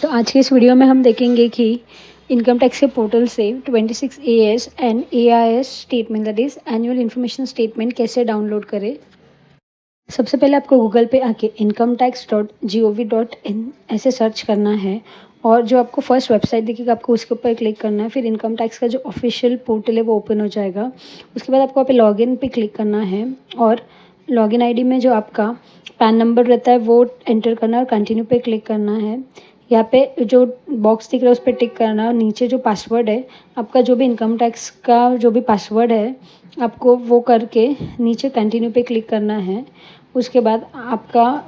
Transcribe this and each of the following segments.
तो आज की इस वीडियो में हम देखेंगे कि इनकम टैक्स के पोर्टल से 26 AS and AIS statement that is annual information statement कैसे डाउनलोड करें। सबसे पहले आपको गूगल पे आके incometax.gov.in ऐसे सर्च करना है और जो आपको फर्स्ट वेबसाइट दिखेगा आपको उसके ऊपर क्लिक करना है। फिर इनकम टैक्स का जो ऑफिशियल पोर्टल है वो ओपन हो जाएगा। उसके बाद आपको वहाँ पे लॉगिन पे क्लिक करना है और लॉगिन आईडी में जो आपका पैन नंबर रहता है वो एंटर करना है और कंटिन्यू पे क्लिक करना है। यहाँ पे जो बॉक्स दिख रहा है उस पर टिक करना है और नीचे जो पासवर्ड है आपका जो भी इनकम टैक्स का जो भी पासवर्ड है आपको वो करके नीचे कंटिन्यू पे क्लिक करना है। उसके बाद आपका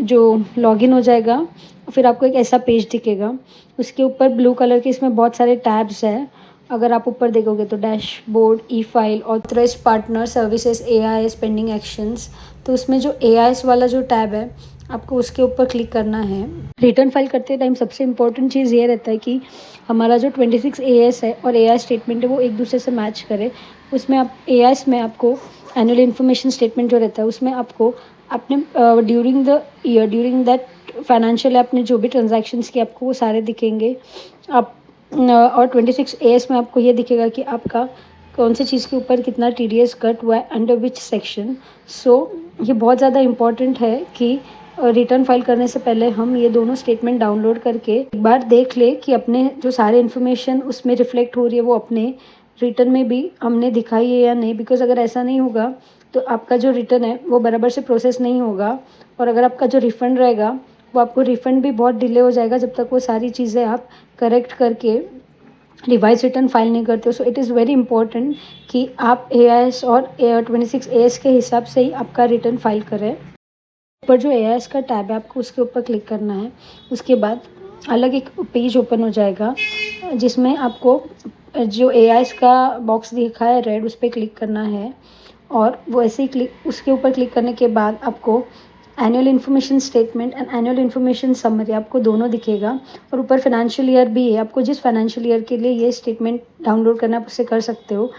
जो लॉगिन हो जाएगा फिर आपको एक ऐसा पेज दिखेगा। उसके ऊपर ब्लू कलर के इसमें बहुत सारे टैब्स है। अगर आप ऊपर देखोगे तो dashboard, e file, authorised partner services, AIS pending actions. तो उसमें जो AIS वाला जो टैब है आपको उसके ऊपर क्लिक करना है। रिटर्न फाइल करते टाइम सबसे इम्पोर्टेंट चीज़ ये रहता है कि हमारा जो 26 AS है और AIS स्टेटमेंट है वो एक दूसरे से मैच करे। उसमें आप AIS में आपको एनुअल इन्फॉर्मेशन स्टेटमेंट जो रहता है उसमें आपको अपने during the year during that financial आपने जो भी ट्रांजैक्शंस किए आपको वो सारे दिखेंगे। आप और 26 AS में आपको ये दिखेगा कि आपका कौन सी चीज़ के ऊपर कितना TDS कट हुआ है अंडर विच सेक्शन। सो ये बहुत ज़्यादा इम्पॉर्टेंट है कि रिटर्न फाइल करने से पहले हम ये दोनों स्टेटमेंट डाउनलोड करके एक बार देख ले कि अपने जो सारे इन्फॉर्मेशन उसमें रिफ्लेक्ट हो रही है वो अपने रिटर्न में भी हमने दिखाई है या नहीं। बिकॉज अगर ऐसा नहीं होगा तो आपका जो रिटर्न है वो बराबर से प्रोसेस नहीं होगा और अगर आपका जो रिफ़ंड रहेगा वो आपको रिफ़ंड भी बहुत डिले हो जाएगा जब तक वो सारी चीज़ें आप करेक्ट करके रिवाइज रिटर्न फाइल नहीं करते हो। So it is very important कि आप AIS और 26 AS के हिसाब से ही आपका रिटर्न फाइल करें। ऊपर जो AIS का टैब है आपको उसके ऊपर क्लिक करना है। उसके बाद अलग एक पेज ओपन हो जाएगा जिसमें आपको जो AIS का बॉक्स दिखा है रेड उस पर क्लिक करना है और वो ऐसे ही क्लिक उसके ऊपर क्लिक करने के बाद आपको annual information statement and annual information summary आपको दोनों दिखेगा और ऊपर फाइनेंशियल ईयर भी है। आपको जिस फाइनेंशियल ईयर के लिए ये स्टेटमेंट डाउनलोड करना है आप उससे कर सकते हो।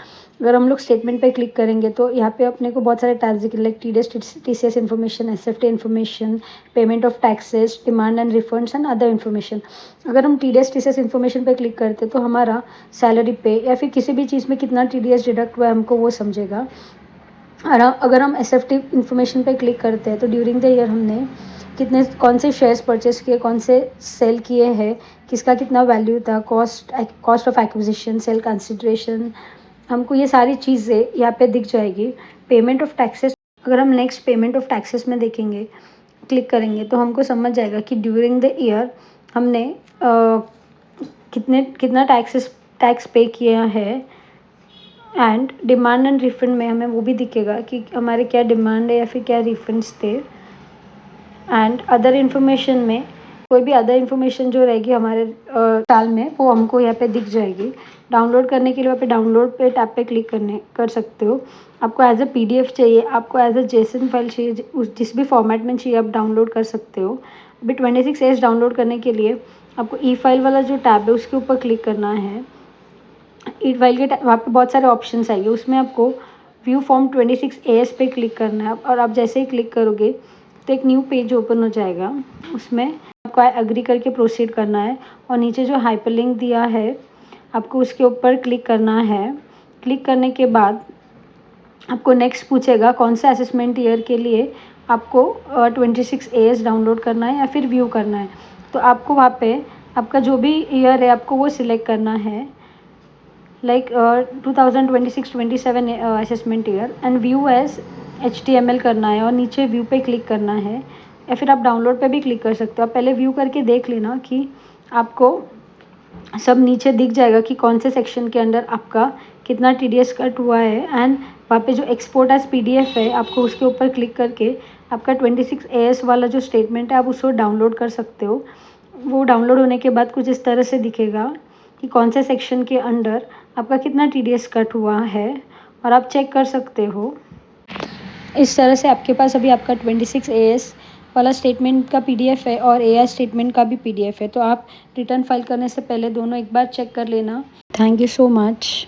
अगर हम लोग स्टेटमेंट पे क्लिक करेंगे तो यहाँ पे अपने को बहुत सारे टैब्स दिखे like TDS information, SFT information, payment of taxes, demand and refunds and other information. अगर हम TDS इन्फॉर्मेशन पे क्लिक करते तो हमारा सैलरी पे या फिर किसी भी चीज़ में कितना TDS डिडक्ट हुआ है हमको वो समझेगा। और अगर हम SFT इन्फॉर्मेशन पे क्लिक करते हैं तो ड्यूरिंग द ईयर हमने कितने कौन से शेयर्स परचेस किए, कौन से सेल किए हैं, किसका कितना वैल्यू था, cost of acquisition, sale consideration, हमको ये सारी चीज़ें यहाँ पे दिख जाएगी। पेमेंट ऑफ टैक्सेस, अगर हम नेक्स्ट पेमेंट ऑफ टैक्सेस में देखेंगे क्लिक करेंगे तो हमको समझ जाएगा कि ड्यूरिंग द ईयर हमने कितना टैक्स पे किया है। एंड डिमांड एंड रिफंड में हमें वो भी दिखेगा कि हमारे क्या डिमांड है या फिर क्या रिफंड्स थे। एंड अदर इन्फॉर्मेशन में कोई भी अदर इन्फॉर्मेशन जो रहेगी हमारे साल में वो हमको यहाँ पे दिख जाएगी। डाउनलोड करने के लिए वहाँ पे डाउनलोड पे टैब पे क्लिक कर सकते हो। आपको एज अ PDF चाहिए, आपको एज अ JSON फाइल चाहिए, जिस भी फॉर्मेट में चाहिए आप डाउनलोड कर सकते हो। अभी 26 AS डाउनलोड करने के लिए आपको ई फाइल वाला जो टैब है उसके ऊपर क्लिक करना है। ई फाइल के वहाँ पे बहुत सारे ऑप्शंस आएंगे उसमें आपको व्यू फॉर्म 26 AS पे क्लिक करना है और आप जैसे ही क्लिक करोगे तो एक न्यू पेज ओपन हो जाएगा। उसमें आपको एग्री करके प्रोसीड करना है और नीचे जो हाइपरलिंक दिया है आपको उसके ऊपर क्लिक करना है। क्लिक करने के बाद आपको नेक्स्ट पूछेगा कौन सा असेसमेंट ईयर के लिए आपको 26 AS डाउनलोड करना है या फिर व्यू करना है। तो आपको वहाँ पे आपका जो भी ईयर है आपको वो सिलेक्ट करना है like 2026-27 assessment year and view as HTML करना है और नीचे व्यू पे क्लिक करना है या फिर आप डाउनलोड पे भी क्लिक कर सकते हो। आप पहले व्यू करके देख लेना कि आपको सब नीचे दिख जाएगा कि कौन से सेक्शन के अंडर आपका कितना TDS कट हुआ है। एंड वहाँ पे जो एक्सपोर्ट एज PDF है आपको उसके ऊपर क्लिक करके आपका 26 AS वाला जो स्टेटमेंट है आप उसको डाउनलोड कर सकते हो। वो डाउनलोड होने के बाद कुछ इस तरह से दिखेगा कि कौन से सेक्शन के अंडर आपका कितना TDS कट हुआ है और आप चेक कर सकते हो। इस तरह से आपके पास अभी आपका 26 AS वाला स्टेटमेंट का PDF है और AIS स्टेटमेंट का भी PDF है। तो आप रिटर्न फाइल करने से पहले दोनों एक बार चेक कर लेना। Thank you so much.